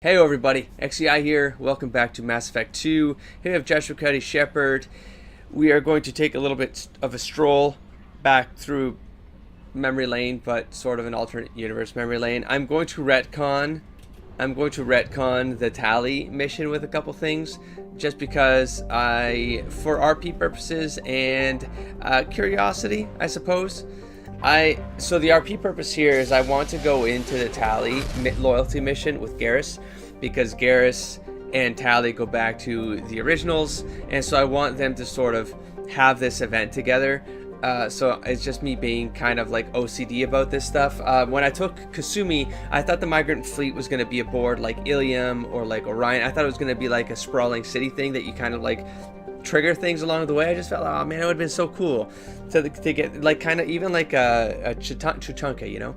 Hey everybody, XEI here. Welcome back to Mass Effect 2. Here we have Joshua Cuddy Shepard. We are going to take a little bit of a stroll back through memory lane, but sort of an alternate universe memory lane. I'm going to retcon the Tali mission with a couple things, just because for RP purposes and curiosity, I suppose. So the RP purpose here is I want to go into the Tali loyalty mission with Garrus, because Garrus and Tali go back to the originals, and so I want them to sort of have this event together. So it's just me being kind of like OCD about this stuff. When I took Kasumi, I thought the migrant fleet was going to be aboard like Ilium or like Orion. I thought it was going to be like a sprawling city thing that you kind of like trigger things along the way. I just felt, oh man, it would have been so cool to get like kind of even like a Chuchunka, you know.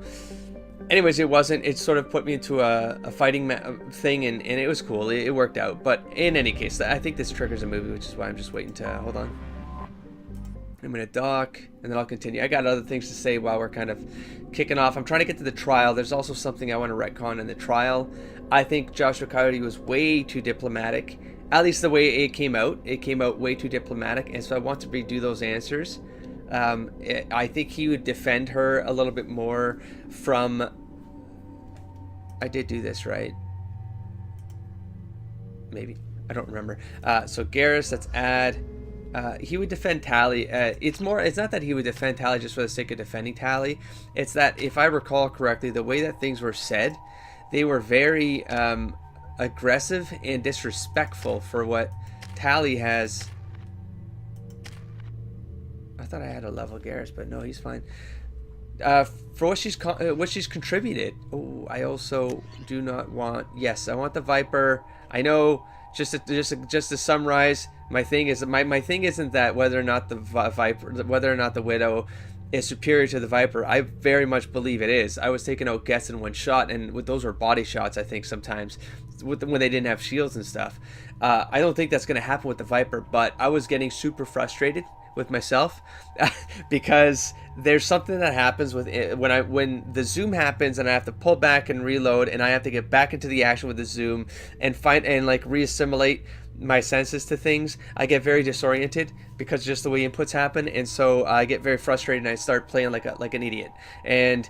Anyways, it wasn't. It sort of put me into a fighting thing, and it was cool. It worked out. But in any case, I think this triggers a movie, which is why I'm just waiting to hold on. I'm gonna dock, and then I'll continue. I got other things to say while we're kind of kicking off. I'm trying to get to the trial. There's also something I want to retcon in the trial. I think Joshua Coyote was way too diplomatic. At least the way it came out way too diplomatic, and so I want to redo those answers. I think he would defend her a little bit more from... I did do this, right? Maybe. I don't remember. So Garrus, let's add... he would defend Tali. It's not that he would defend Tali just for the sake of defending Tali. It's that, if I recall correctly, the way that things were said, they were very... aggressive and disrespectful for what Tali has. I thought I had a level Garrus, but no, he's fine. For what she's contributed. Oh, I also do not want. Yes, I want the Viper. I know. Just to summarize, my thing isn't that whether or not the Viper, whether or not the Widow is superior to the Viper. I very much believe it is. I was taking out Gets in one shot, and those were body shots, I think, sometimes when they didn't have shields and stuff. I don't think that's going to happen with the Viper, but I was getting super frustrated with myself because there's something that happens with it when the zoom happens, and I have to pull back and reload, and I have to get back into the action with the zoom and like reassimilate my senses to things. I get very disoriented because just the way inputs happen, and so I get very frustrated and I start playing like an idiot, and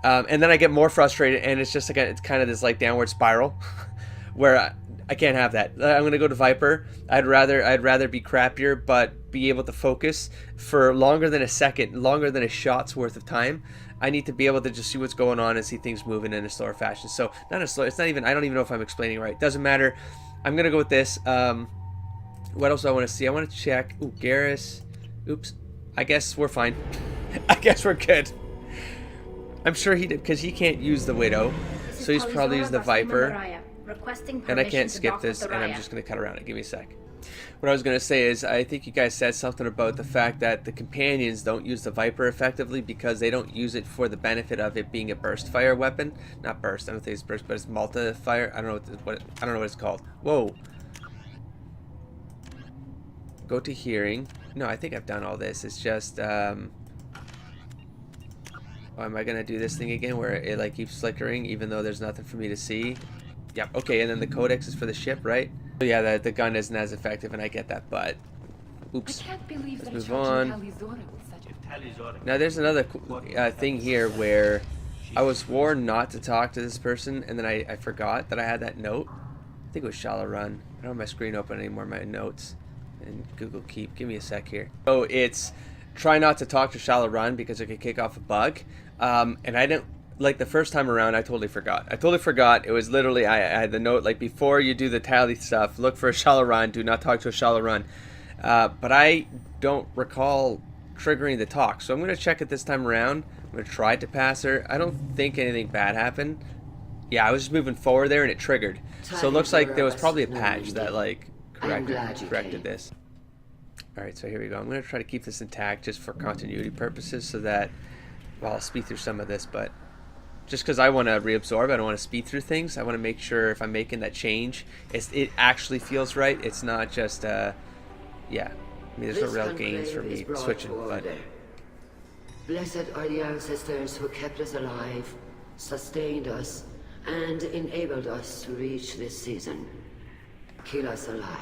then I get more frustrated, and it's just like it's kind of this like downward spiral where I can't have that. I'm gonna go to Viper. I'd rather be crappier but be able to focus for longer than a second, longer than a shot's worth of time. I need to be able to just see what's going on and see things moving in a slower fashion. So not a slow. It's not even. I don't even know if I'm explaining right. Doesn't matter. I'm gonna go with this. What else do I want to see? I want to check. Ooh, Garrus. Oops. I guess we're fine. I guess we're good. I'm sure he did, because he can't use the Widow, so he's probably using the Viper. And I can't skip this, and I'm just gonna cut around it. Give me a sec. What I was gonna say is, I think you guys said something about the fact that the companions don't use the Viper effectively because they don't use it for the benefit of it being a burst fire weapon. Not burst. I don't think it's burst, but it's multi-fire. I don't know I don't know what it's called. Whoa. Go to hearing. No, I think I've done all this. It's just oh, am I gonna do this thing again where it like keeps flickering even though there's nothing for me to see? Yep. Okay, and then the codex is for the ship, right? So yeah, the gun isn't as effective, and I get that, but oops. Let's move on. Now there's another thing here where I was warned not to talk to this person, and then I forgot that I had that note. I think it was Shallow Run. I don't have my screen open anymore, my notes. And Google Keep. Give me a sec here. So it's try not to talk to Shallow Run because it could kick off a bug. And I didn't, like the first time around, I totally forgot. It was literally, I had the note, like, before you do the Tali stuff, look for a Shallow Run, do not talk to a Shallow Run. But I don't recall triggering the talk, so I'm going to check it this time around. I'm going to try to pass her. I don't think anything bad happened. Yeah, I was just moving forward there and it triggered. So it looks like there was probably a patch that, like, corrected this. Alright, so here we go. I'm going to try to keep this intact just for continuity purposes so that, well, I'll speed through some of this, but just because I want to reabsorb, I don't want to speed through things. I want to make sure if I'm making that change, it actually feels right. It's not just, yeah. I mean, there's no real gains for me switching, but... Blessed are the ancestors who kept us alive, sustained us, and enabled us to reach this season. Kill us alive.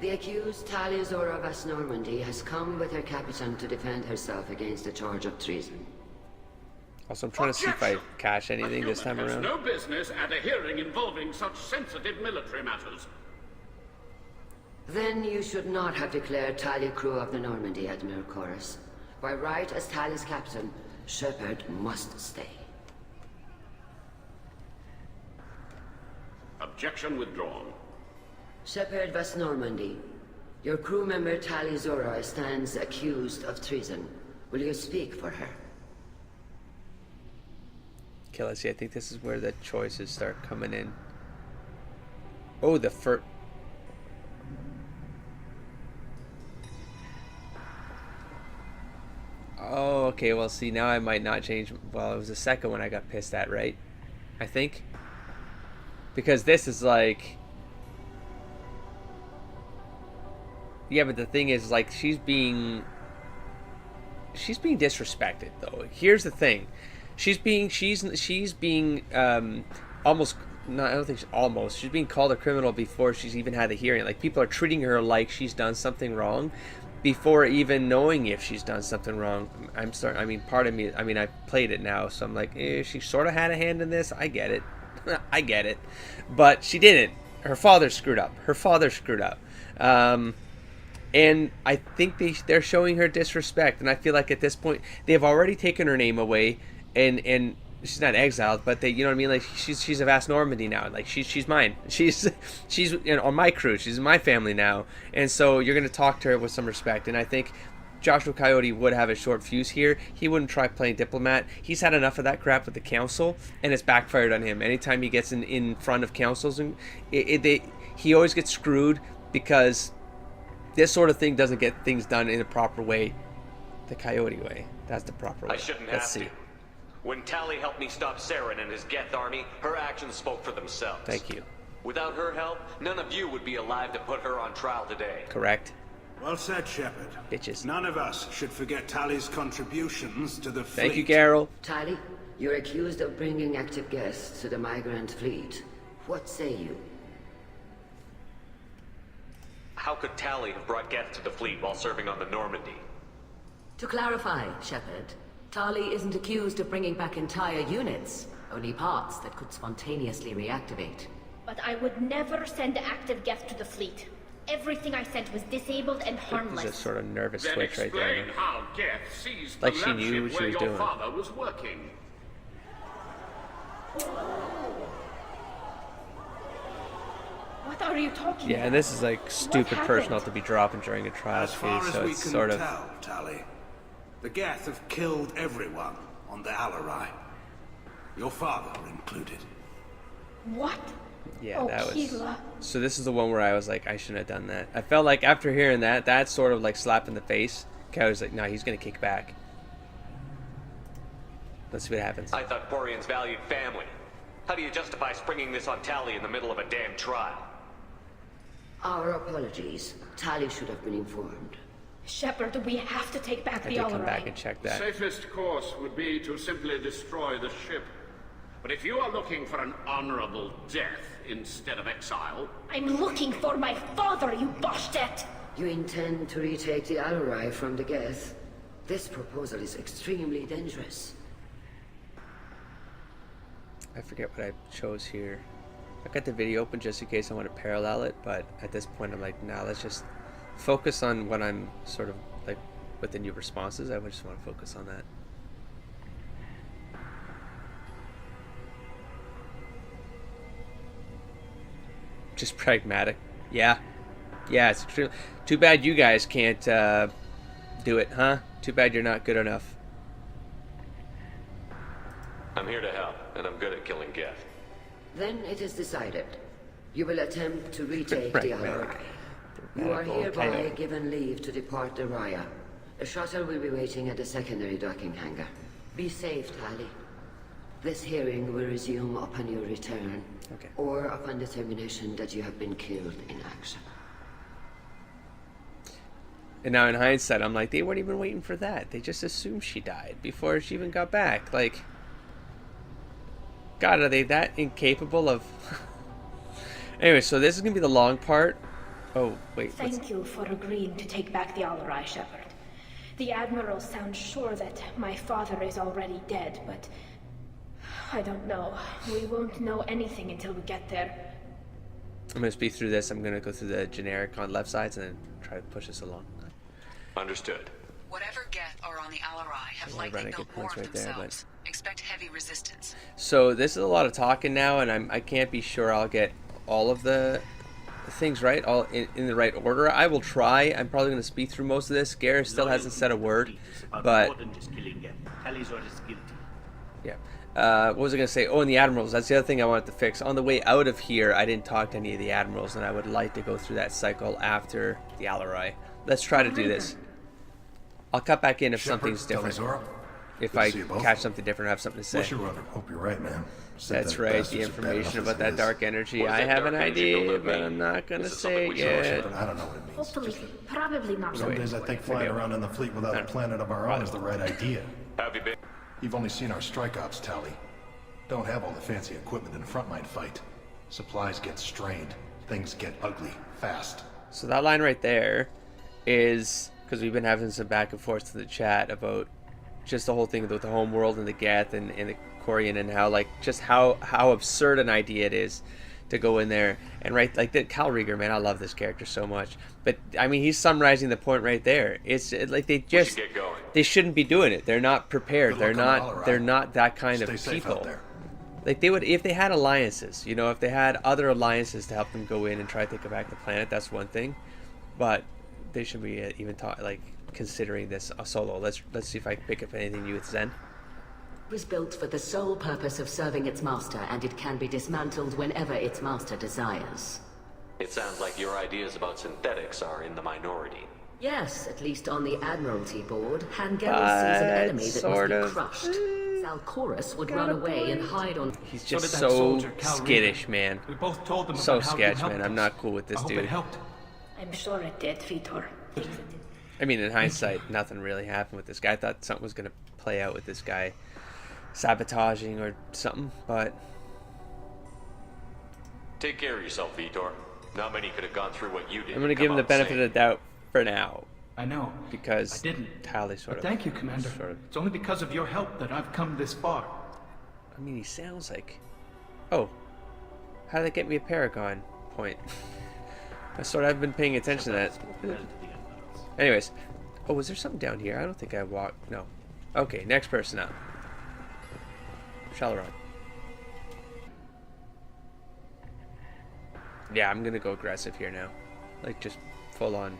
The accused Tali of West Normandy has come with her captain to defend herself against a charge of treason. Also, I'm trying to see if I cash anything this time around. No business at a hearing involving such sensitive military matters. Then you should not have declared Tali crew of the Normandy, Admiral Chorus. By right as Tali's captain, Shepard must stay. Objection withdrawn. Shepard West Normandy, your crew member Tali Zora stands accused of treason. Will you speak for her? Okay, let's see. I think this is where the choices start coming in. Oh, the first... Oh, okay. Well, see, now I might not change. Well, it was the second one I got pissed at, right? I think. Because this is like... Yeah, but the thing is, like, she's being disrespected, though. Here's the thing. She's being almost, no, I don't think she's being called a criminal before she's even had a hearing. Like, people are treating her like she's done something wrong before even knowing if she's done something wrong. I mean, part of me, I mean, I played it now, so I'm like, she sort of had a hand in this. I get it. I get it. But she didn't. Her father screwed up. And I think they're showing her disrespect, and I feel like at this point they've already taken her name away, and she's not exiled, but they, you know what I mean, like she's a Vast Normandy now, like she's mine, she's you know, on my crew, she's in my family now, and so you're gonna talk to her with some respect. And I think Joshua Coyote would have a short fuse here. He wouldn't try playing diplomat. He's had enough of that crap with the council, and it's backfired on him. Anytime he gets in front of councils, and he always gets screwed because this sort of thing doesn't get things done in a proper way. The Coyote way. That's the proper way. I shouldn't Let's have see. to. When Tali helped me stop Saren and his Geth army, her actions spoke for themselves. Thank you. Without her help, none of you would be alive to put her on trial today. Correct. Well said, Shepard. Bitches. None of us should forget Tali's contributions to the fleet. Thank you, Carol. Tali, you're accused of bringing active guests to the migrant fleet. What say you? How could Tali have brought Geth to the fleet while serving on the Normandy? To clarify, Shepard, Tali isn't accused of bringing back entire units, only parts that could spontaneously reactivate. But I would never send active Geth to the fleet. Everything I sent was disabled and harmless. There's a sort of nervous Then switch right there. explain how Geth seized Like the she knew lampship what she where was your doing. father was working. What are you talking Yeah, about? and this is like stupid happened? personnel to be dropping during a trial As far phase, as so we it's can sort of... tell, Tali, the Geth have killed everyone on the Alarei. Your father included. What? Yeah, Oh, that was... Keela. So this is the one where I was like, I shouldn't have done that. I felt like after hearing that, that's sort of like slap in the face. I was like, no, he's going to kick back. Let's see what happens. I thought Quarians valued family. How do you justify springing this on Tali in the middle of a damn trial? Our apologies. Tali should have been informed. Shepard, we have to take back I the did come back Alarei. and check The that. safest course would be to simply destroy the ship. But if you are looking for an honorable death instead of exile, I'm looking for my father, you bastet! You intend to retake the Alarei from the Geth? This proposal is extremely dangerous. I forget what I chose here. I got the video open just in case I want to parallel it, but at this point I'm like, nah, let's just focus on what I'm sort of like with the new responses. I just want to focus on that. Just pragmatic. Yeah. Yeah, it's extremely... Too bad you guys can't do it, huh? Too bad you're not good enough. I'm here to help, and I'm good at killing Geth. Then it is decided. You will attempt to retake the Alarei. You are Radical hereby Coyote. given leave to depart the Raya. A shuttle will be waiting at the secondary docking hangar. Be safe, Tali. This hearing will resume upon your return, Okay. or upon determination that you have been killed in action. And now in hindsight, I'm like, they weren't even waiting for that. They just assumed she died before she even got back. Like, God, are they that incapable of... Anyway, so this is going to be the long part. Oh, wait. Thank you for agreeing to take back the Alarei, Shepard. The Admirals sound sure that my father is already dead, but... I don't know. We won't know anything until we get there. I'm going to speed through this. I'm going to go through the generic on left sides and then try to push this along. Understood. Whatever Geth are on the Alarei have likely built more of themselves. Expect heavy resistance. So this is a lot of talking now, and I can't be sure I'll get all of the things right, all in the right order. I will try. I'm probably going to speed through most of this. Gareth still hasn't said a word, but yeah. What was I going to say? Oh, and the Admirals. That's the other thing I wanted to fix. On the way out of here, I didn't talk to any of the Admirals, and I would like to go through that cycle after the Alarei. Let's try to do this. I'll cut back in if something's different. If I catch something different, I have something to say. Hope you're right, man. That's right, the information about that dark energy. I have an idea, but I'm not going to say it yet. I don't know what it means. Hopefully, probably not. Some days I think flying around in the fleet without a planet of our own is the right idea. Have you been? You've only seen our strike ops, Tali. Don't have all the fancy equipment in a frontline fight. Supplies get strained. Things get ugly fast. So that line right there is because we've been having some back and forth to the chat about just the whole thing with the home world and the Geth and the Quarian, and how like just how absurd an idea it is to go in there and right like the Cal Rieger, man, I love this character so much, but I mean he's summarizing the point right there. It's like they shouldn't be doing it. They're not prepared. They're not that kind of people. Like they would if they had alliances, you know, if they had other alliances to help them go in and try to take back the planet. That's one thing, but they should be even considering this a solo. Let's see if I can pick up anything new with Zen. It was built for the sole purpose of serving its master, and it can be dismantled whenever its master desires. It sounds like your ideas about synthetics are in the minority. Yes, at least on the Admiralty board, Hangel sees an enemy that must be crushed. Salchorus would run away and hide on... He's just so skittish, man. We both told them so about how sketch, you man. I'm not cool with this dude. It helped. I'm sure it did, Vitor. I mean, in hindsight, nothing really happened with this guy. I thought something was going to play out with this guy sabotaging or something, but... Take care of yourself, Vitor. Not many could have gone through what you did. I'm going to give him the benefit of the doubt for now. I know. Because I didn't. Tali sort of... Thank you, Commander. It's only because of your help that I've come this far. I mean, he sounds like... Oh. How did that get me a Paragon point? I sort of haven't been paying attention to that. Anyways. Oh, was there something down here? I don't think I walked... No. Okay, next person up. Shalaron. Yeah, I'm gonna go aggressive here now. Like, just full on.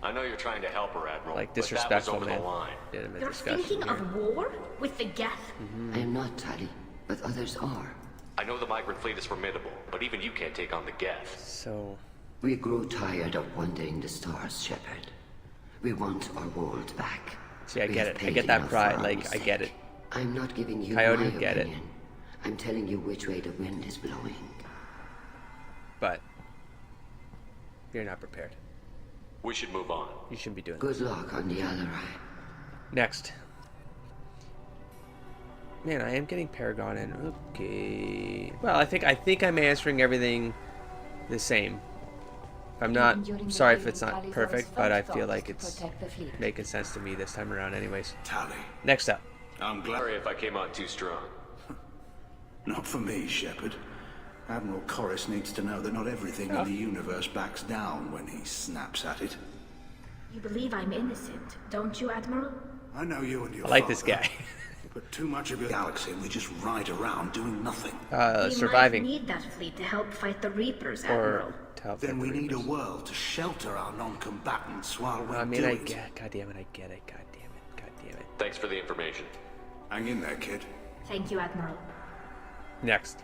I know you're trying to help her, Admiral. Like, disrespectful, but that was over man. You're thinking of war? With the Geth? I am not, Tali, but others are. I know the migrant fleet is formidable, but even you can't take on the Geth. So... We grow tired of wandering the stars, Shepard. We want our world back. See, I get it. I get that pride. Like, I get it. I'm not giving you Coyote my would get opinion. I'm telling you which way the wind is blowing. But you're not prepared. We should move on. You shouldn't be doing Good this. luck on the Alarei. Next. Man, I am getting Paragon in. Okay. Well, I think I'm answering everything the same. I'm not sorry if it's not perfect, but I feel like it's making sense to me this time around anyways. Tali. Next up. I'm glad. Sorry if I came out too strong. Not for me, Shepard. Admiral Corus needs to know that not everything in the universe backs down when he snaps at it. You believe I'm innocent, don't you, Admiral? I know you and your I like father, this guy. but too much of your galaxy and we just ride around doing nothing. Surviving. We might need that fleet to help fight the Reapers, Or Admiral. to help Then fight we the need a Reapers. world to shelter our non-combatants while we I mean, do I it. get. God damn it! I get it. God damn it! God damn it! Thanks for the information. Hang in there, kid. Thank you, Admiral. Next.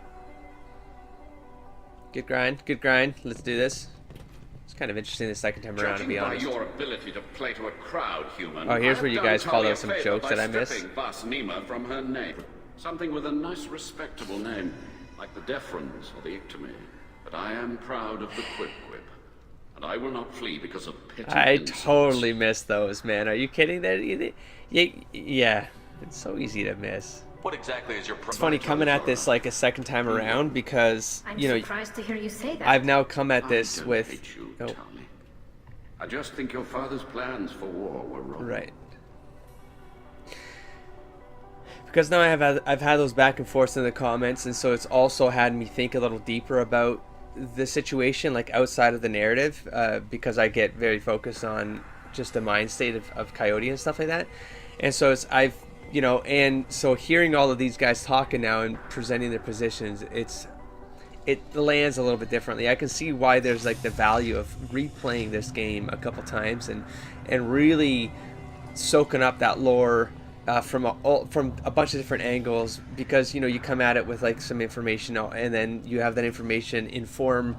Good grind. Good grind. Let's do this. It's kind of interesting the second time around, to be honest. By your ability to play to a crowd, human. Oh, here's I where you have guys done called Tali out some a favor jokes by that I missed. stripping Bas Nima from her name. Something with a nice, respectable name, like the Deferens or the Ictomy. But I am proud of the Quip Quip, and I will not flee because of petty I insults. totally missed those, man. Are you kidding? That yeah, it's so easy to miss. What exactly is your It's funny coming at this like a second time around because, I'm you know, surprised to hear you say that. I've now come at I this don't with... hate you, Oh, Tali. I just think your father's plans for war were wrong. right. Because now I've had those back and forths in the comments, and so it's also had me think a little deeper about the situation, like outside of the narrative, because I get very focused on just the mind state of Coyote and stuff like that. And so you know, and so hearing all of these guys talking now and presenting their positions, it lands a little bit differently. I can see why there's like the value of replaying this game a couple times and really soaking up that lore from a bunch of different angles, because you know you come at it with like some information and then you have that information inform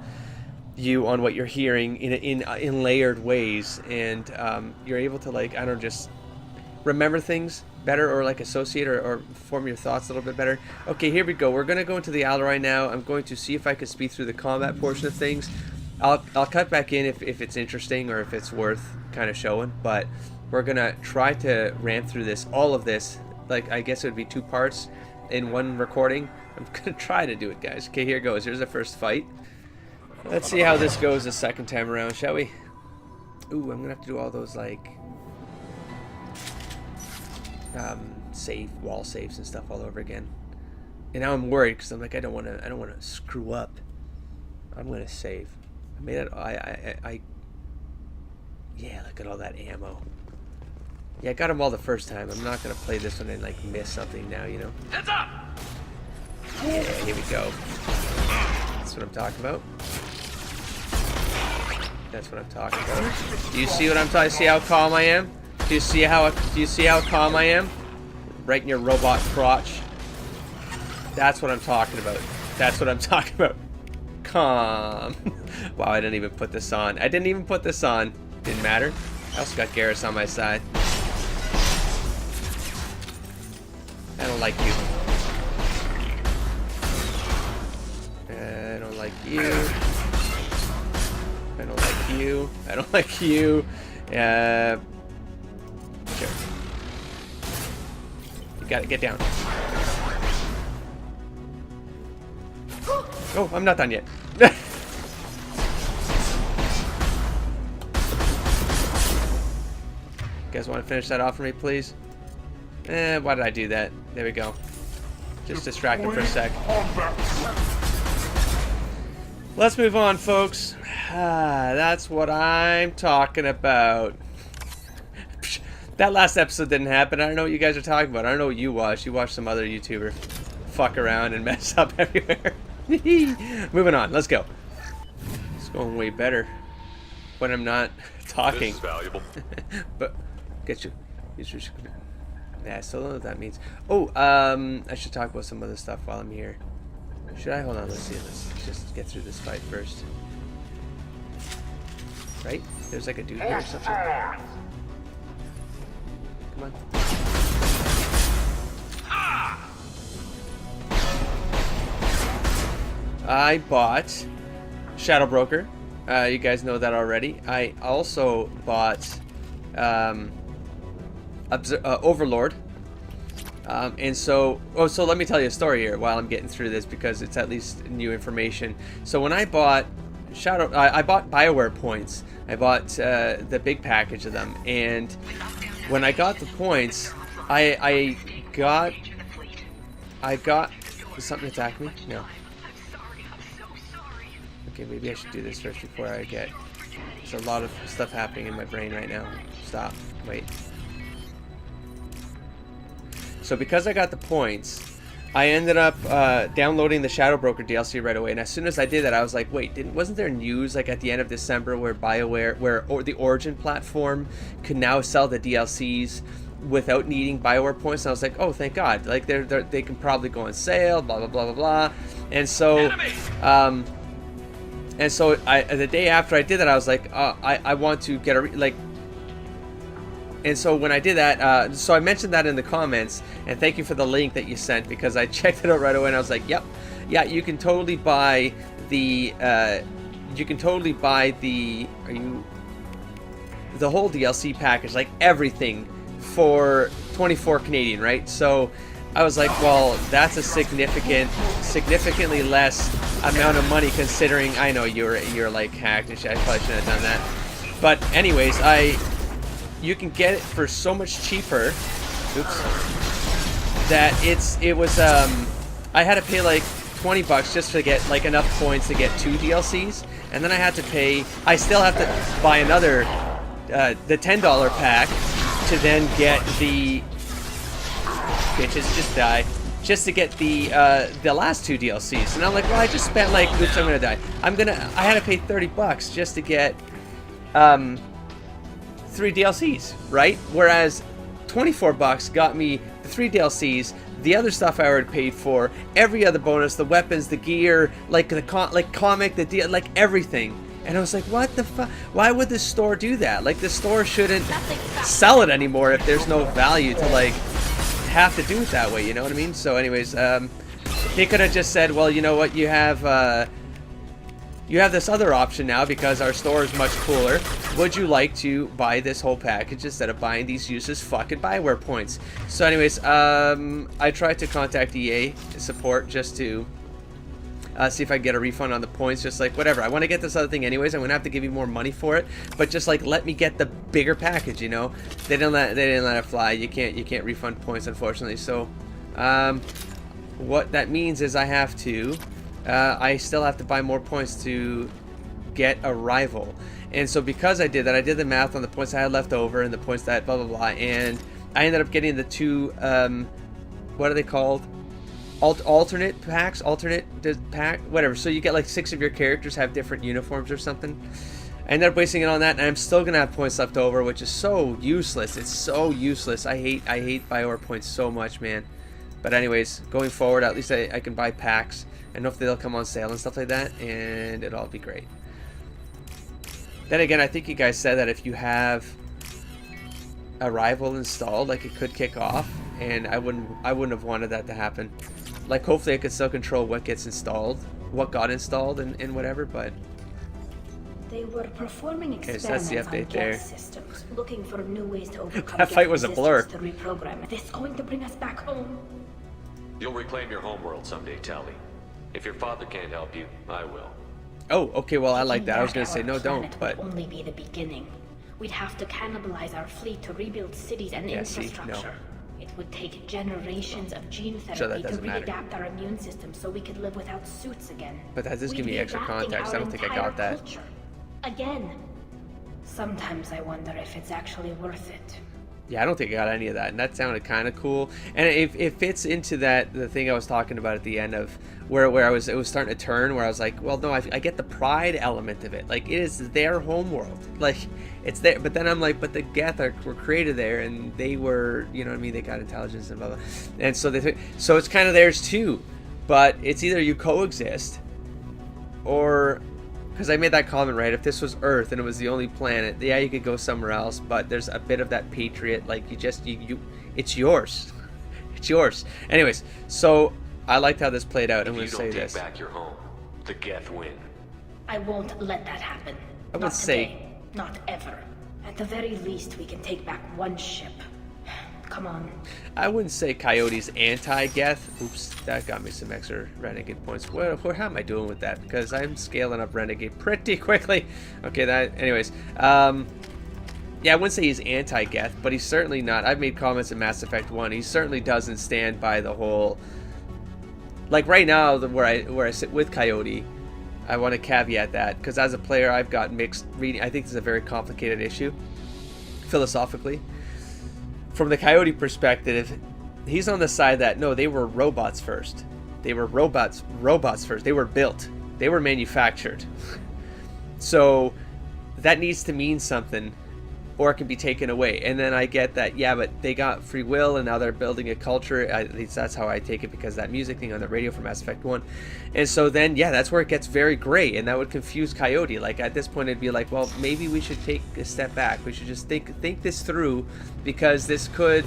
you on what you're hearing in layered ways, and you're able to, like, I don't know, just remember things better, or like associate or form your thoughts a little bit better. Okay, here we go. We're gonna go into the Alarei now. I'm going to see if I can speed through the combat portion of things. I'll cut back in if it's interesting or if it's worth kind of showing, but we're gonna try to ram through all of this, like I guess it would be 2 parts in one recording. I'm gonna try to do it, guys. Okay, here goes. Here's the first fight. Let's see how this goes the second time around, shall we? Ooh, I'm gonna have to do all those like wall saves and stuff all over again. And now I'm worried because I'm like, I don't want to screw up. I'm gonna save. I made it. Yeah, look at all that ammo. Yeah, I got them all the first time. I'm not gonna play this one and like miss something now, you know. Heads up! Yeah, here we go. That's what I'm talking about. That's what I'm talking about. Do you see what I'm talking? See how calm I am? Do you see how calm I am? Right in your robot crotch. That's what I'm talking about. That's what I'm talking about. Calm. Wow, I didn't even put this on. I didn't even put this on. Didn't matter. I also got Garrus on my side. I don't like you. I don't like you. I don't like you. I don't like you. Sure. You gotta get down. Oh, I'm not done yet. You guys want to finish that off for me, please? Why did I do that? There we go. Just distract him for a sec. Let's move on, folks. That's what I'm talking about. That last episode didn't happen. I don't know what you guys are talking about. I don't know what you watched. You watched some other YouTuber fuck around and mess up everywhere. Moving on. Let's go. It's going way better when I'm not talking. This is valuable. But get you. Yeah, I still don't know what that means. Oh, I should talk about some other stuff while I'm here. Should I? Hold on. Let's see. Let's just get through this fight first. Right? There's like a dude here or something. Come on. I bought Shadow Broker. You guys know that already. I also bought Overlord. And so, so let me tell you a story here while I'm getting through this, because it's at least new information. So when I bought I bought BioWare points. I bought the big package of them, and when I got the points, I got Did something attack me? No. Okay, maybe I should do this first before I get... There's a lot of stuff happening in my brain right now. Stop. Wait. So because I got the points, I ended up downloading the Shadow Broker DLC right away. And as soon as I did that, I was like, wait, wasn't there news like at the end of December where BioWare, the Origin platform could now sell the DLCs without needing BioWare points? And I was like, oh, thank God. Like they can probably go on sale, blah, blah, blah, blah, blah. And so, the day after I did that, I was like, I want to get and so when I did that, so I mentioned that in the comments, and thank you for the link that you sent, because I checked it out right away, and I was like, yep, yeah, you can totally buy the, the whole DLC package, like everything, for 24 Canadian, right? So I was like, well, that's a significantly less amount of money considering I know you're like hacked and shit. I probably shouldn't have done that. But anyways, you can get it for so much cheaper. Oops. That it was I had to pay like $20 just to get like enough points to get 2 DLCs, and then I still have to buy another the $10 pack to then get the bitches just die just to get the last 2 DLCs. And I'm like, well, I just spent like, oops, I'm gonna die. I had to pay $30 just to get 3 DLCs, right? Whereas $24 got me the 3 DLCs, the other stuff I already paid for, every other bonus, the weapons, the gear, like the comic, the deal, like everything. And I was like, what the fuck? Why would the store do that? Like, the store shouldn't sell it anymore if there's no value to like have to do it that way, you know what I mean? So anyways, they could have just said, well, you know what, you have this other option now because our store is much cooler. Would you like to buy this whole package instead of buying these useless fucking Bioware points? So anyways, I tried to contact EA support just to see if I can get a refund on the points. Just like, whatever, I want to get this other thing anyways. I'm gonna have to give you more money for it, but just like let me get the bigger package, you know? They didn't let it fly. You can't refund points, unfortunately. So what that means is I still have to buy more points to get a rival. And so because I did that, I did the math on the points I had left over and the points that blah blah blah, and I ended up getting the 2 what are they called? Alternate packs, pack, whatever. So you get like 6 of your characters have different uniforms or something. I ended up wasting it on that, and I'm still gonna have points left over, which is so useless. It's so useless. I hate Bioware points so much, man. But anyways, going forward, at least I can buy packs, and hopefully they'll come on sale and stuff like that, and it'll all be great. Then again, I think you guys said that if you have a rival installed, like, it could kick off, and I wouldn't have wanted that to happen. Like, hopefully I could still control what gets installed, what got installed, and whatever, but they were performing experiments that's the update on there. gas systems, looking for new ways to overcome That fight was a blur. to reprogram. This going to bring us back home. You'll reclaim your homeworld someday, Tali. If your father can't help you, I will. Oh, okay, well, I like that. I was Taking gonna say back no, our don't, planet but would only be the beginning. We'd have to cannibalize our fleet to rebuild cities and Yeah, see, infrastructure. no. It would take generations of gene So that therapy to doesn't matter. readapt our immune system so we could live without suits again. But that does give We'd me be extra adapting context. I our don't think I entire got that. culture. Again. Sometimes I wonder if it's actually worth it. Yeah, I don't think I got any of that, and that sounded kind of cool. And it fits into the thing I was talking about at the end of where it was starting to turn, where I was like, well, no, I get the pride element of it. Like, it is their homeworld. Like, it's there. But then I'm like, but the Geth were created there, and they were, you know what I mean? They got intelligence and blah blah. And so so it's kind of theirs too. But it's either you coexist, or because I made that comment, right? If this was Earth and it was the only planet, yeah, you could go somewhere else, but there's a bit of that patriot, like you it's yours. It's yours. Anyways, so I liked how this played out. I'm going to say this. If you don't take back your home, the Geth win. I won't let that happen. I would Not say- today. Not ever. At the very least, we can take back one ship. Come on. I wouldn't say Coyote's anti-Geth. Oops, that got me some extra Renegade points. How am I doing with that? Because I'm scaling up Renegade pretty quickly. Okay, anyways. Yeah, I wouldn't say he's anti-Geth, but he's certainly not. I've made comments in Mass Effect 1. He certainly doesn't stand by the whole... Like, right now, where I sit with Coyote, I want to caveat that, because as a player, I've got mixed reading. I think this is a very complicated issue, philosophically. From the Coyote perspective, he's on the side that, no, they were robots first. They were robots first. They were built. They were manufactured. So that needs to mean something, or it can be taken away. And then I get that, yeah, but they got free will, and now they're building a culture. At least that's how I take it, because that music thing on the radio from Mass Effect 1. And so then, yeah, that's where it gets very gray, and that would confuse Coyote. Like, at this point, it'd be like, well, maybe we should take a step back. We should just think this through, because this could,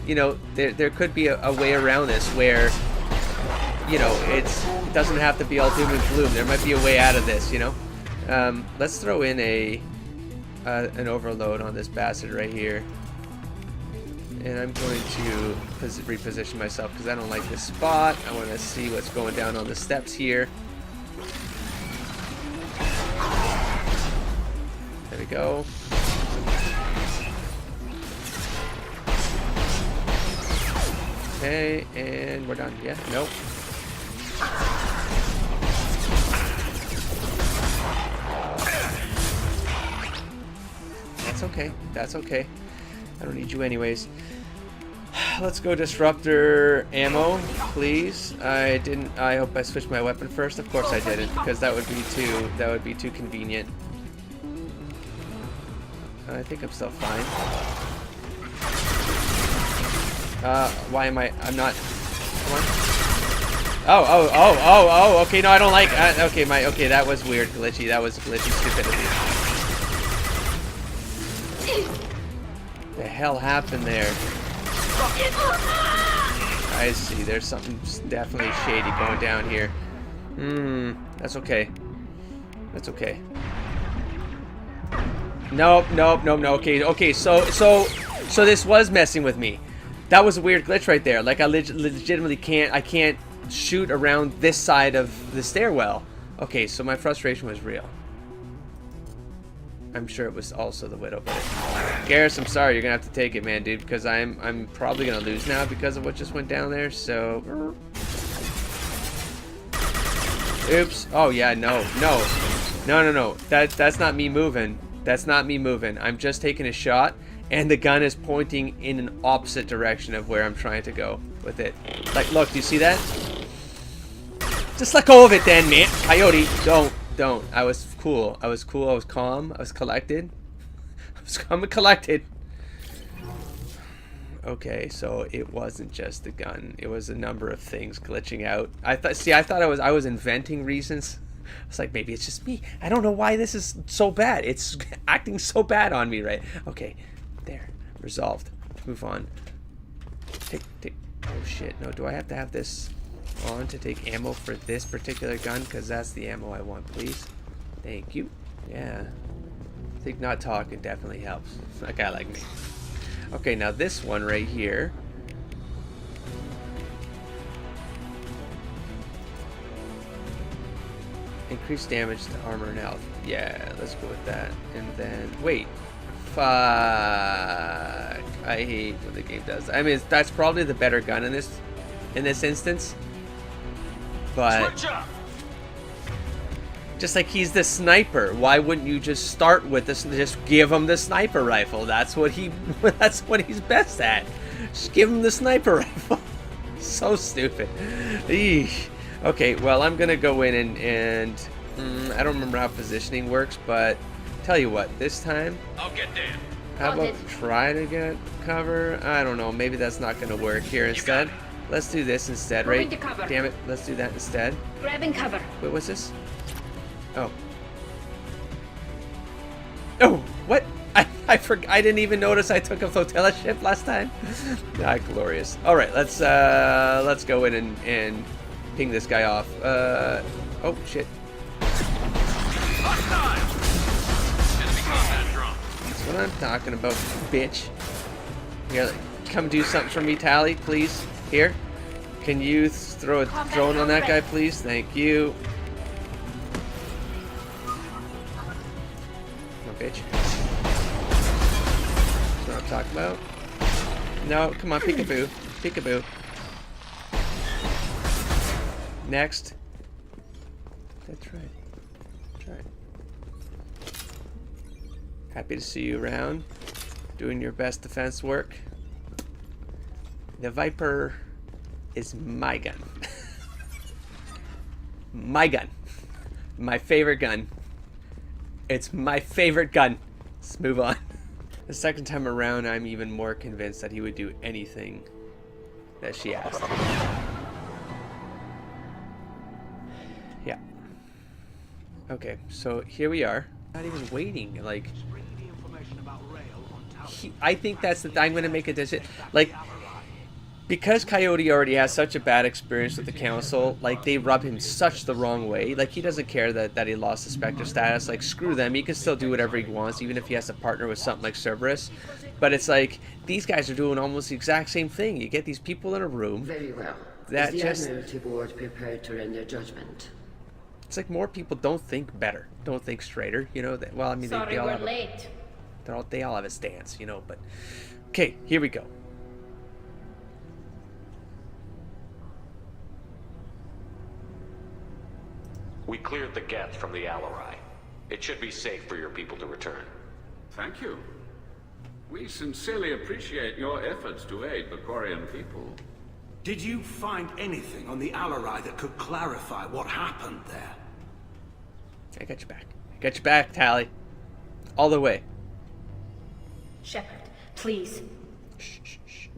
you know, there could be a way around this where, you know, it doesn't have to be all doom and gloom. There might be a way out of this, you know? Let's throw in an overload on this bastard right here. And I'm going to reposition myself because I don't like this spot. I want to see what's going down on the steps here. There we go. Okay, and we're done. Yeah, nope. That's okay. That's okay. I don't need you anyways. Let's go disruptor ammo, please. I hope I switched my weapon first. Of course I didn't, because that would be too convenient. I think I'm still fine. Why am I'm not. Come on. Oh, okay, no, I don't like, okay, that was weird, glitchy, that was glitchy stupidity. The hell happened there? I see, there's something definitely shady going down here. That's okay. That's okay. Nope, okay, so this was messing with me. That was a weird glitch right there. Like, I legitimately can't shoot around this side of the stairwell. Okay, so my frustration was real. I'm sure it was also the Widow, but Garrus, I'm sorry, you're gonna have to take it, man, dude, because I'm probably gonna lose now because of what just went down there, so oops. Oh yeah, no. That's not me moving. That's not me moving. I'm just taking a shot, and the gun is pointing in an opposite direction of where I'm trying to go with it. Like, look, do you see that? Just let go of it then, man. Coyote, don't. I was cool. I was calm. I was collected. I was calm and collected. Okay, so it wasn't just the gun. It was a number of things glitching out. I thought I was inventing reasons. I was like, maybe it's just me. I don't know why this is so bad. It's acting so bad on me, right? Okay, there. Resolved. Let's move on. Take. Oh shit. No, do I have to have this on to take ammo for this particular gun? Because that's the ammo I want, please. Thank you. Yeah. I think not talking definitely helps. That guy like me. Okay, now this one right here. Increase damage to armor and health. Yeah, let's go with that. And then, wait. Fuck. I hate when the game does that. I mean, that's probably the better gun in this instance. But just like he's the sniper, why wouldn't you just start with this? Just give him the sniper rifle. That's what he's best at. Just give him the sniper rifle. So stupid. Eesh. Okay, well, I'm gonna go in and I don't remember how positioning works, but tell you what, this time I'll get Dan. how about try to get cover? I don't know, maybe that's not gonna work here. Instead, let's do this instead, right? Damn it, let's do that instead. Grabbing cover. Wait, what's this? Oh, what? I forgot. I didn't even notice I took a flotilla ship last time. Ah, glorious. All right, let's go in and ping this guy off. Oh shit. That's what I'm talking about, bitch. Here, come do something for me, Tali, please. Here. Can you throw a drone on that guy, please? Thank you. No, bitch. That's what I'm talking about. No, come on, peekaboo. Peekaboo. Next. That's right. That's right. Happy to see you around. Doing your best defense work. The Viper is my gun. My gun. My favorite gun. It's my favorite gun. Let's move on. The second time around, I'm even more convinced that he would do anything that she asked. Yeah. Okay, so here we are. Not even waiting, like... I think that's the... I'm going to make a decision. Like, because Coyote already has such a bad experience with the Council, like, they rub him such the wrong way. Like, he doesn't care that he lost the Spectre status. Like, screw them. He can still do whatever he wants, even if he has to partner with something like Cerberus. But it's like these guys are doing almost the exact same thing. You get these people in a room. Very well. That Is the just Admiralty board prepared to render judgment? it's like more people don't think better, don't think straighter. You know that. Well, I mean, Sorry, they all we're have late. they all have a stance, you know. But okay, here we go. We cleared the Geth from the Alarei. It should be safe for your people to return. Thank you. We sincerely appreciate your efforts to aid the Quarian people. Did you find anything on the Alarei that could clarify what happened there? I got you back. I got you back, Tali. All the way. Shepard, please.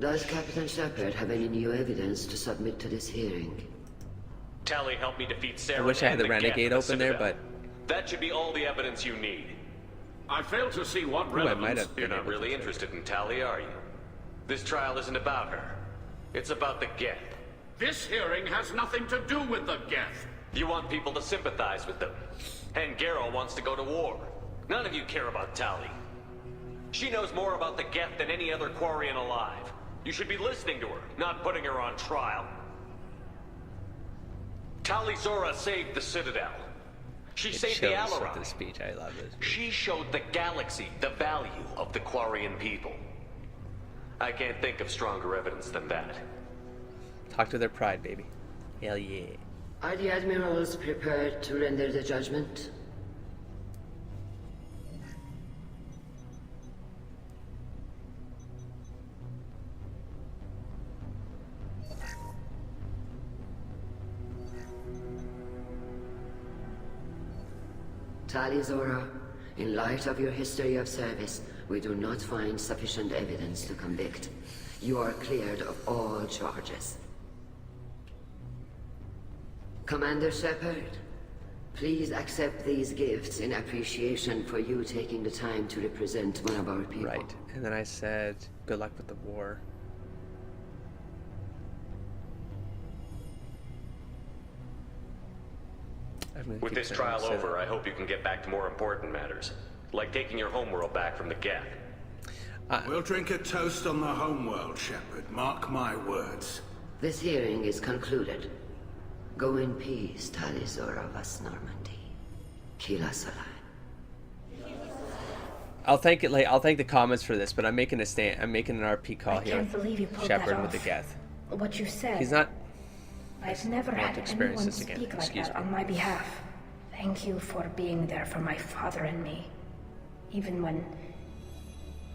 Does Captain Shepard have any new evidence to submit to this hearing? Tali helped me defeat Sarah. I wish I had the Renegade open there, but that should be all the evidence you need. I fail to see what I might relevance... have You're been not able to really do it. interested in Tali, are you? This trial isn't about her. It's about the Geth. This hearing has nothing to do with the Geth. You want people to sympathize with them. And Garrow wants to go to war. None of you care about Tali. She knows more about the Geth than any other Quarian alive. You should be listening to her, not putting her on trial. Tali Zora saved the Citadel. She It saved the shows with Alarei. this speech. I love this. She showed the galaxy the value of the Quarian people. I can't think of stronger evidence than that. Talk to their pride, baby. Hell yeah. Are the Admirals prepared to render the judgment? Tali Zora, in light of your history of service, we do not find sufficient evidence to convict. You are cleared of all charges. Commander Shepard, please accept these gifts in appreciation for you taking the time to represent one of our people. Right. And then I said, good luck with the war. With this trial over, I hope you can get back to more important matters. Like taking your homeworld back from the Geth. We'll drink a toast on the homeworld, Shepard. Mark my words. This hearing is concluded. Go in peace, Tali Zora Vas Normandy. Kila Salai. I'll thank it. I'll thank the comments for this, but I'm making a stand. I'm making an RP call I here. can't believe you pulled Shepard that with the off. Geth. What you said. He's not. I've never want had to experience anyone this again. speak like Excuse that me. on my behalf. Thank you for being there for my father and me. Even when...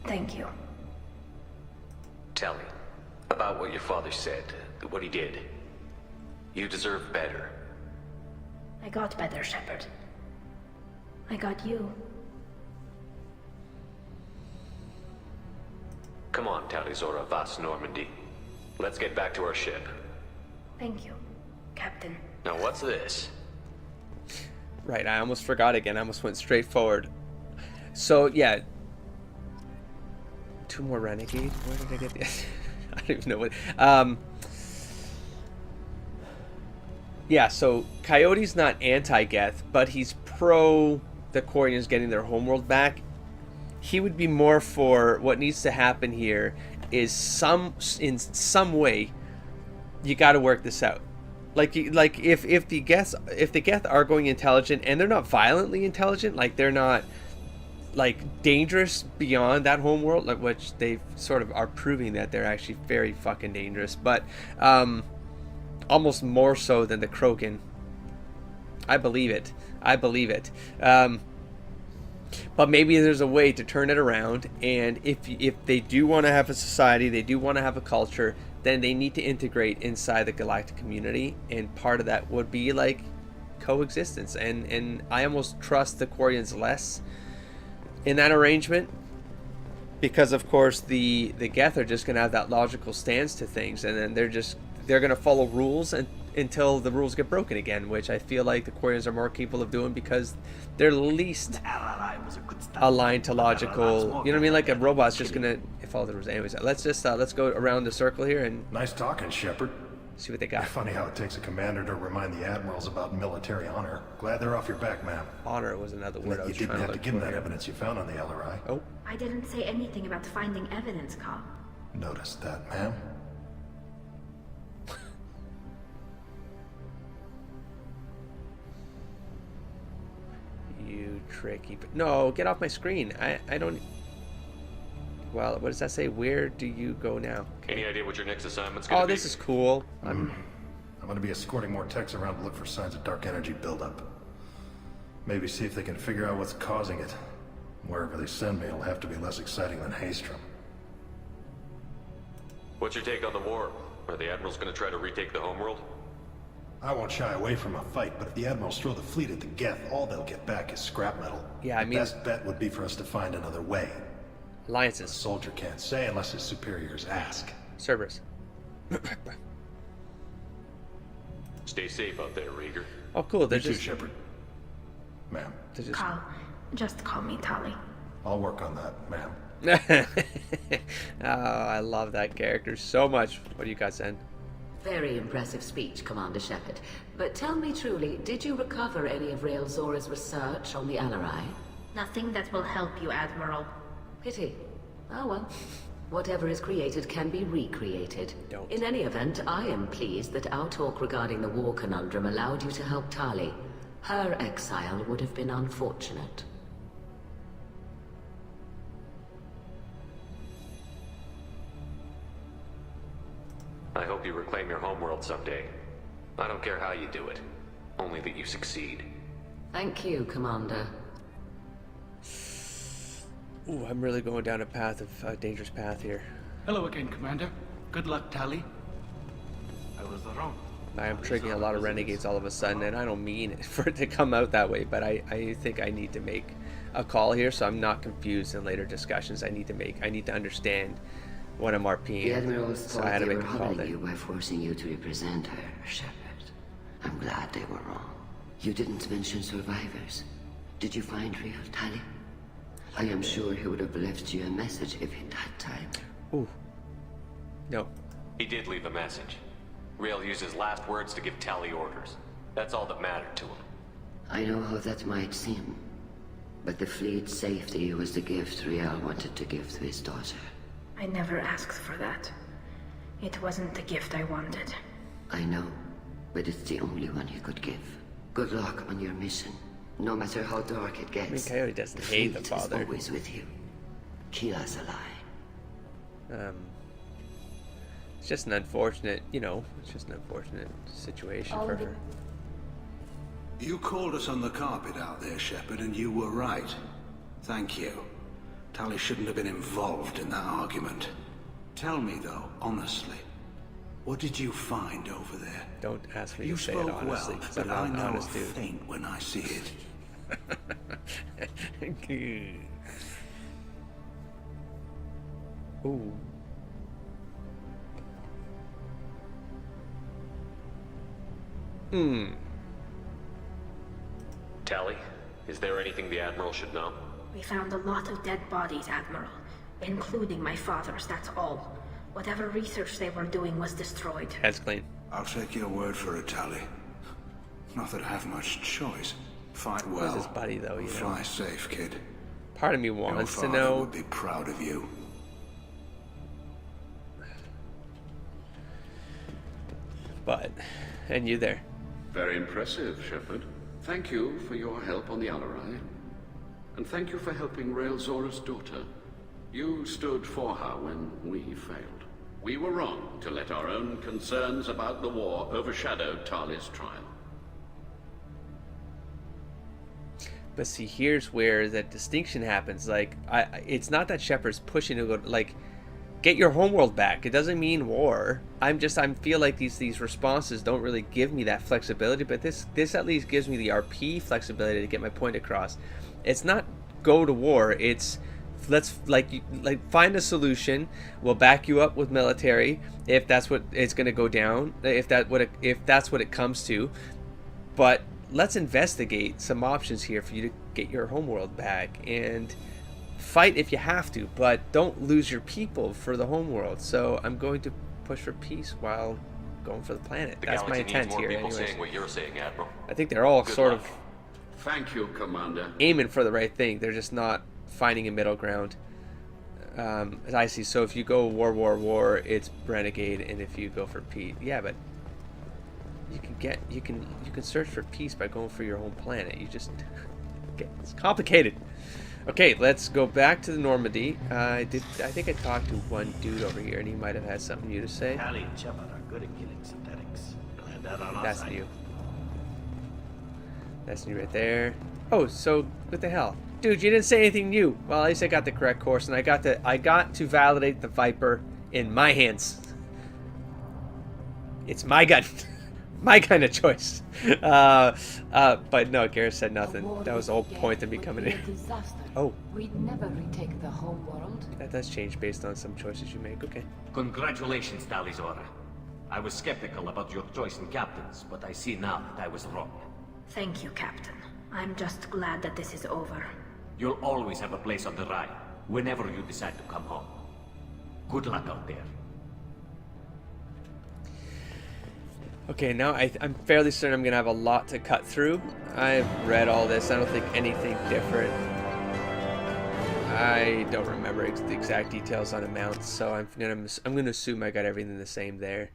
Thank you. Tell me about what your father said, what he did. You deserve better. I got better, Shepard. I got you. Come on, Tali Zora Vas Normandy. Let's get back to our ship. Thank you, Captain. Now what's this? Right, I almost forgot again. I almost went straight forward. So, yeah. 2 more Renegade? Where did I get this? I don't even know what... Yeah, so Coyote's not anti-Geth, but he's pro the Quarians getting their homeworld back. He would be more for what needs to happen here is in some way you got to work this out. Like if the Geth are going intelligent and they're not violently intelligent, like they're not like dangerous beyond that homeworld, like which they sort of are proving that they're actually very fucking dangerous, but almost more so than the Krogan. I believe it. But maybe there's a way to turn it around, and if they do want to have a society, they do want to have a culture, then they need to integrate inside the galactic community, and part of that would be like coexistence. And I almost trust the Quarians less in that arrangement, because of course the Geth are just going to have that logical stance to things, and then they're going to follow rules until the rules get broken again, which I feel like the Quarians are more capable of doing because they're least aligned to logical. You know what I mean? Like a robot's just gonna follow the rules. Anyways, let's go around the circle here and. Nice talking, Shepard. See what they got. Funny how it takes a commander to remind the Admirals about military honor. Glad they're off your back, ma'am. Honor was another word I You was didn't trying to have to look give them for that here. evidence you found on the Alarei. Oh, I didn't say anything about finding evidence, Carl. Noticed that, ma'am. you tricky. No, get off my screen. I don't. Well, what does that say? Where do you go now? Any idea what your next assignment's gonna Oh, be? this is cool. I'm gonna be escorting more techs around to look for signs of dark energy buildup. Maybe see if they can figure out what's causing it. Wherever they send me, it'll have to be less exciting than Haystrom. What's your take on the war? Are the Admirals gonna try to retake the homeworld? I won't shy away from a fight, but if the Admirals throw the fleet at the Geth, all they'll get back is scrap metal. Yeah, I mean- The best bet would be for us to find another way. A Alliances. soldier can't say unless his superiors ask. Cerberus. Stay safe out there, Rieger. Oh, cool. They're You too, just. Shepard. Ma'am, They're just. Carl, just call me Tali. I'll work on that, ma'am. Oh, I love that character so much. What do you got, Zen? Very impressive speech, Commander Shepard. But tell me truly, did you recover any of Rael Zora's research on the Alarei? Nothing that will help you, Admiral. Pity. Oh well. Whatever is created can be recreated. Don't. In any event, I am pleased that our talk regarding the war conundrum allowed you to help Tali. Her exile would have been unfortunate. I hope you reclaim your homeworld someday. I don't care how you do it. Only that you succeed. Thank you, Commander. Ooh, I'm really going down a dangerous path here. Hello again, Commander. Good luck, Tali. I was wrong. I am triggering a lot of renegades all of a sudden, and I don't mean it for it to come out that way, but I think I need to make a call here so I'm not confused in later discussions. I need to understand what I'm RPing. The Admirals So I thought had to they make were a call humbling there. you by forcing you to represent her, Shepard. I'm glad they were wrong. You didn't mention survivors. Did you find Real, Tali? I am sure he would have left you a message if he'd had time. Ooh. No. He did leave a message. Rael used his last words to give Tali orders. That's all that mattered to him. I know how that might seem, but the fleet's safety was the gift Riel wanted to give to his daughter. I never asked for that. It wasn't the gift I wanted. I know, but it's the only one he could give. Good luck on your mission. No matter how dark it gets, I mean, Coyote doesn't hate the fleet father. is always with you. Keep us alive. It's just an unfortunate, it's just an unfortunate situation for her. You called us on the carpet out there, Shepard, and you were right. Thank you. Tali shouldn't have been involved in that argument. Tell me, though, honestly, what did you find over there? Don't ask me You to say it spoke honestly, well, 'cause but I'm I not an know honest a dude. feint when I see it. Ooh. Tali, is there anything the Admiral should know? We found a lot of dead bodies, Admiral. Including my father's, that's all. Whatever research they were doing was destroyed. Head's clean. I'll take your word for it, Tali. Not that I have much choice. Fight well. his buddy, though, you know. Fly safe, kid. Part of me Your wants to father know. would be proud of you. But, and you there. Very impressive, Shepard. Thank you for your help on the Alarei. And thank you for helping Rael Zora's daughter. You stood for her when we failed. We were wrong to let our own concerns about the war overshadow Tali's trial. But see, here's where the distinction happens. Like, it's not that Shepard's pushing to go, like, get your homeworld back. It doesn't mean war. I feel like these responses don't really give me that flexibility, but this at least gives me the RP flexibility to get my point across. It's not go to war. It's let's find a solution. We'll back you up with military if that's what it's going to go down. If that's what it comes to. But let's investigate some options here for you to get your homeworld back and fight if you have to, but don't lose your people for the homeworld. So I'm going to push for peace while going for the planet. The That's my galaxy needs intent more here, people anyways. saying what you're saying, Admiral. I think they're all Good sort luck. of Thank you, Commander. aiming for the right thing. They're just not finding a middle ground. As I see. So if you go war, it's renegade, and if you go for peace, yeah, but you can search for peace by going for your home planet. You just it's complicated. Okay, let's go back to the Normandy. I think I talked to one dude over here, and he might have had something new to say. Tali and Shepard are good at killing synthetics. Glad that on our That's side. new. That's new right there. Oh, so what the hell, dude? You didn't say anything new. Well, at least I got the correct course, and I got to validate the Viper in my hands. It's my gun. My kind of choice. But no, Garrett said nothing. That was the whole point of me coming in. Oh, We'd never retake the home world. that does change based on some choices you make. Okay. Congratulations, Talizora. I was skeptical about your choice in captains, but I see now that I was wrong. Thank you, Captain. I'm just glad that this is over. You'll always have a place on the Rhine, whenever you decide to come home. Good luck out there. Okay, now I'm fairly certain I'm going to have a lot to cut through. I've read all this. I don't think anything different. I don't remember the exact details on amounts, so I'm gonna assume I got everything the same there.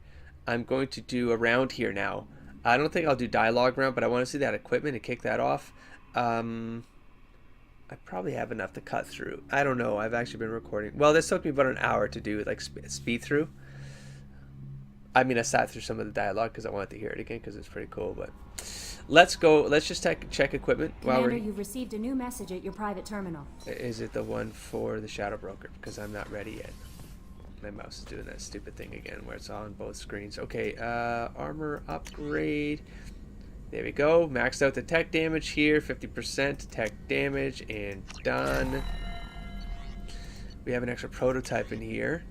I'm going to do a round here now. I don't think I'll do dialogue round, but I want to see that equipment and kick that off. I probably have enough to cut through. I don't know. I've actually been recording. Well, this took me about an hour to do, like, speed through. I mean, I sat through some of the dialogue because I wanted to hear it again because it's pretty cool. But let's go. Let's just check equipment while Commander, we're. you've received a new message at your private terminal. Is it the one for the Shadow Broker? Because I'm not ready yet. My mouse is doing that stupid thing again where it's on both screens. Okay, armor upgrade. There we go. Maxed out the tech damage here. 50% tech damage and done. We have an extra prototype in here.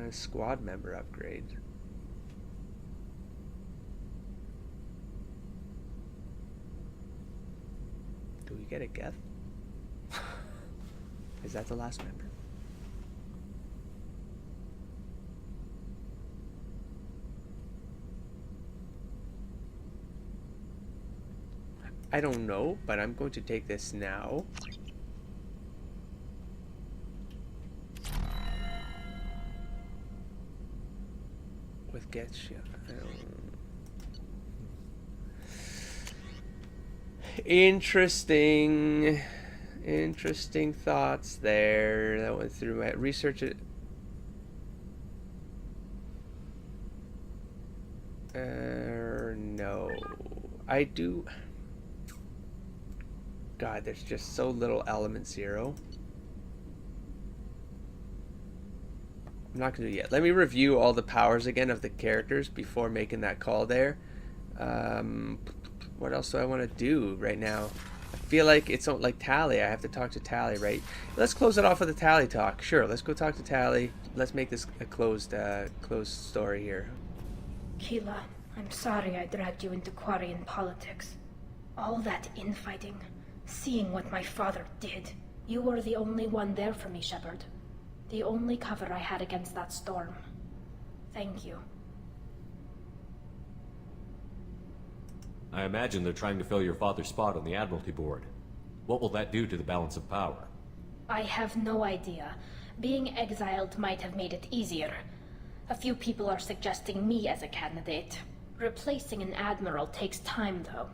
Squad member upgrade. Do we get a Geth? Is that the last member? I don't know, but I'm going to take this now. With Getch, yeah. Interesting thoughts there. That went through my research. It. No, I do. God, there's just so little element 0. I'm not gonna do it yet. Let me review all the powers again of the characters before making that call there. What else do I want to do right now? I feel like it's like Tali. I have to talk to Tali, right? Let's close it off with a Tali talk. Sure, let's go talk to Tali. Let's make this a closed story here. Keela, I'm sorry I dragged you into Quarian politics. All that infighting, seeing what my father did. You were the only one there for me, Shepard. The only cover I had against that storm. Thank you. I imagine they're trying to fill your father's spot on the Admiralty board. What will that do to the balance of power? I have no idea. Being exiled might have made it easier. A few people are suggesting me as a candidate. Replacing an admiral takes time, though.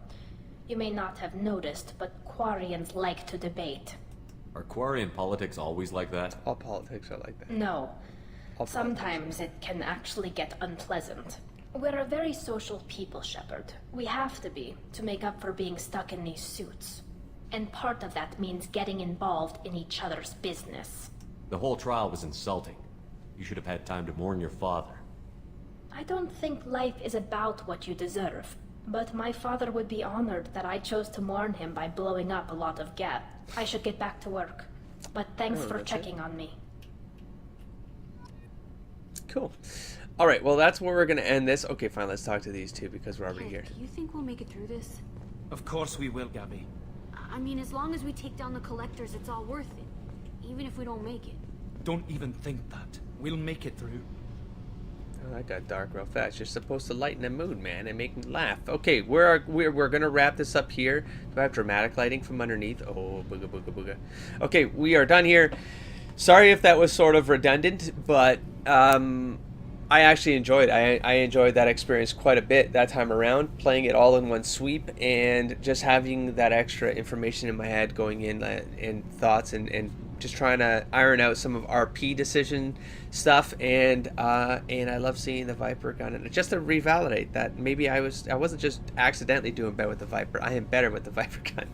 You may not have noticed, but Quarians like to debate. Are Quarian politics always like that? All politics are like that. No. All Sometimes it can actually get unpleasant. We're a very social people, Shepard. We have to be, to make up for being stuck in these suits. And part of that means getting involved in each other's business. The whole trial was insulting. You should have had time to mourn your father. I don't think life is about what you deserve. But my father would be honored that I chose to mourn him by blowing up a lot of gas. I should get back to work. But thanks for checking on me. Cool. All right, well, that's where we're going to end this. Okay, fine, let's talk to these two because we're already here. Do you think we'll make it through this? Of course we will, Gabby. I mean, as long as we take down the collectors, it's all worth it. Even if we don't make it. Don't even think that. We'll make it through. Oh, I got dark real fast. You're supposed to lighten the mood, man, and make me laugh. Okay, we're gonna wrap this up here. Do I have dramatic lighting from underneath? Oh, booga booga booga. Okay, we are done here. Sorry if that was sort of redundant, but I actually enjoyed. I enjoyed that experience quite a bit that time around, playing it all in one sweep, and just having that extra information in my head going in and thoughts and just trying to iron out some of RP decision stuff, and I love seeing the Viper gun, and just to revalidate that maybe I wasn't just accidentally doing better with the Viper. I am better with the Viper gun.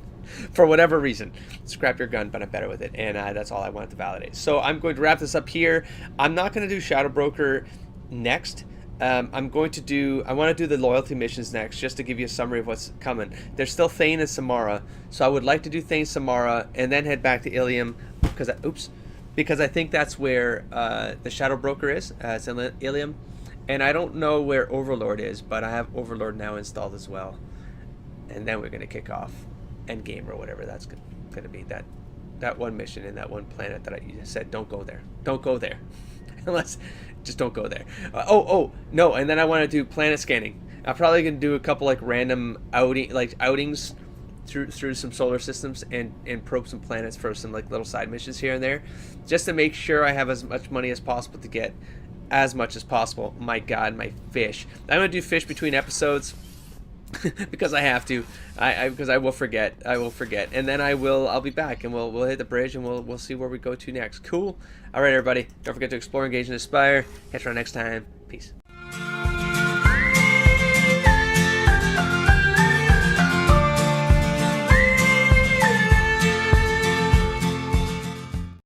For whatever reason. Scrap your gun, but I'm better with it, and that's all I wanted to validate. So I'm going to wrap this up here. I'm not going to do Shadow Broker next. I want to do the loyalty missions next, just to give you a summary of what's coming. There's still Thane and Samara, so I would like to do Thane, Samara, and then head back to Ilium, because I think that's where the Shadow Broker is. It's in Ilium, and I don't know where Overlord is, but I have Overlord now installed as well, and then we're going to kick off Endgame or whatever that's going to be. That one mission in that one planet that I said don't go there, unless just don't go there. No, and then I want to do planet scanning. I'm probably going to do a couple like random outings through some solar systems and probe some planets for some like little side missions here and there, just to make sure I have as much money as possible to get as much as possible. My God, my fish! I'm going to do fish between episodes. Because I have to, because I will forget, and then I'll be back, and we'll hit the bridge, and we'll see where we go to next. Cool. All right, everybody, don't forget to explore, engage, and aspire. Catch you on next time. Peace.